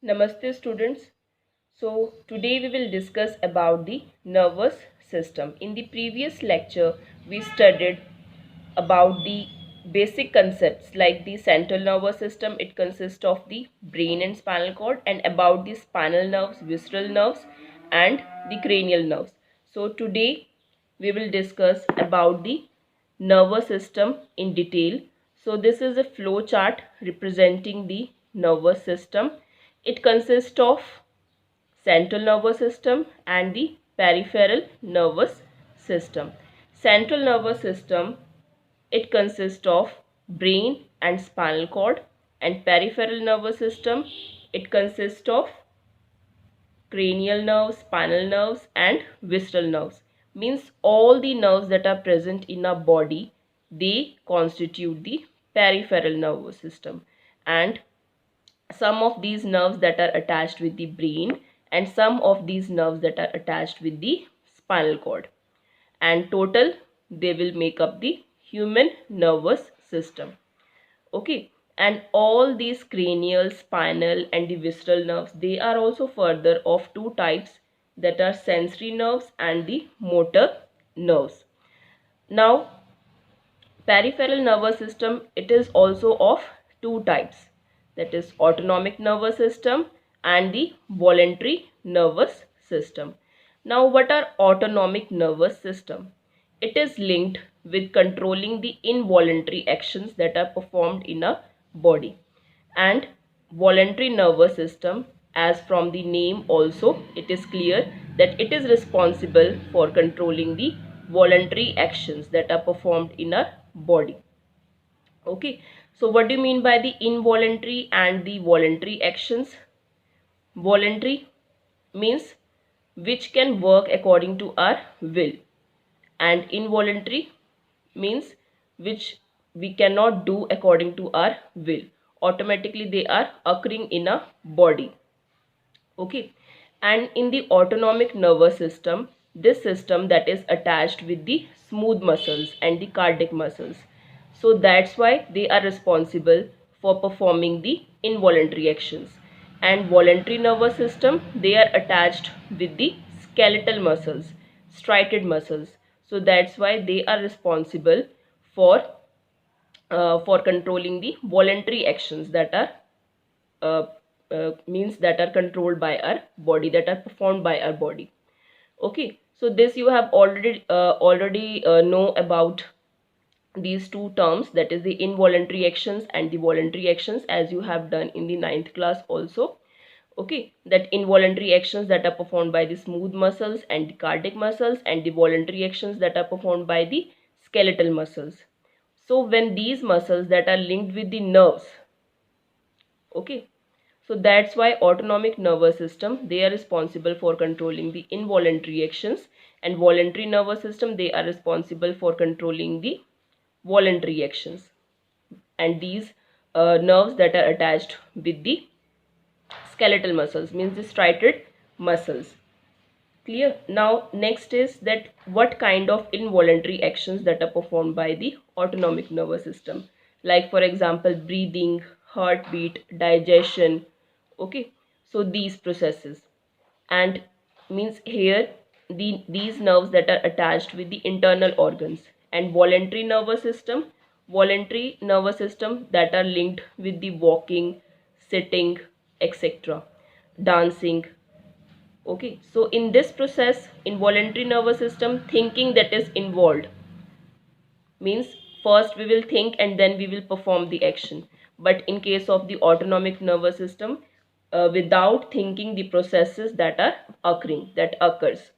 Namaste students. So today we will discuss about the nervous system. In the previous lecture we studied about the basic concepts like the central nervous system. It consists of the brain and spinal cord, and about the spinal nerves, visceral nerves and the cranial nerves. So today we will discuss about the nervous system in detail. So this is a flow chart representing the nervous system. It consists of central nervous system and the peripheral nervous system. Central nervous system, it consists of brain and spinal cord, and peripheral nervous system, it consists of cranial nerves, spinal nerves and visceral nerves. Means all the nerves that are present in our body, they constitute the peripheral nervous system, and some of these nerves that are attached with the brain and some of these nerves that are attached with the spinal cord, and total they will make up the human nervous system. Okay, and all these cranial, spinal and the visceral nerves, they are also further of two types, that are sensory nerves and the motor nerves. Now peripheral nervous system, it is also of two types, that is autonomic nervous system and the voluntary nervous system. Now what are autonomic nervous system? It is linked with controlling the involuntary actions that are performed in a body. And voluntary nervous system, as from the name also it is clear that it is responsible for controlling the voluntary actions that are performed in our body. Okay, so what do you mean by the involuntary and the voluntary actions? Voluntary means which can work according to our will, and involuntary means which we cannot do according to our will. Automatically they are occurring in a body. Okay, and in the autonomic nervous system, this system that is attached with the smooth muscles and the cardiac muscles, so that's why they are responsible for performing the involuntary actions. And voluntary nervous system, they are attached with the skeletal muscles, striated muscles, so that's why they are responsible for controlling the voluntary actions that are uh, means that are controlled by our body, that are performed by our body. Okay, so this you have already know about these two terms, that is the involuntary actions and the voluntary actions, as you have done in the ninth class also. Okay, that involuntary actions that are performed by the smooth muscles and the cardiac muscles, and the voluntary actions that are performed by the skeletal muscles. So when these muscles that are linked with the nerves, okay, so that's why autonomic nervous system, they are responsible for controlling the involuntary actions, and voluntary nervous system, they are responsible for controlling the voluntary actions. And these nerves that are attached with the skeletal muscles, means the striated muscles. Clear? Now next is that what kind of involuntary actions that are performed by the autonomic nervous system, like for example breathing, heartbeat, digestion. Okay, so these processes. And means here these nerves that are attached with the internal organs. And voluntary nervous system that are linked with the walking, sitting, etc., dancing. Okay, so in this process, involuntary nervous system, thinking that is involved, means first we will think and then we will perform the action. But in case of the autonomic nervous system, without thinking, the processes that are occurring, that occurs.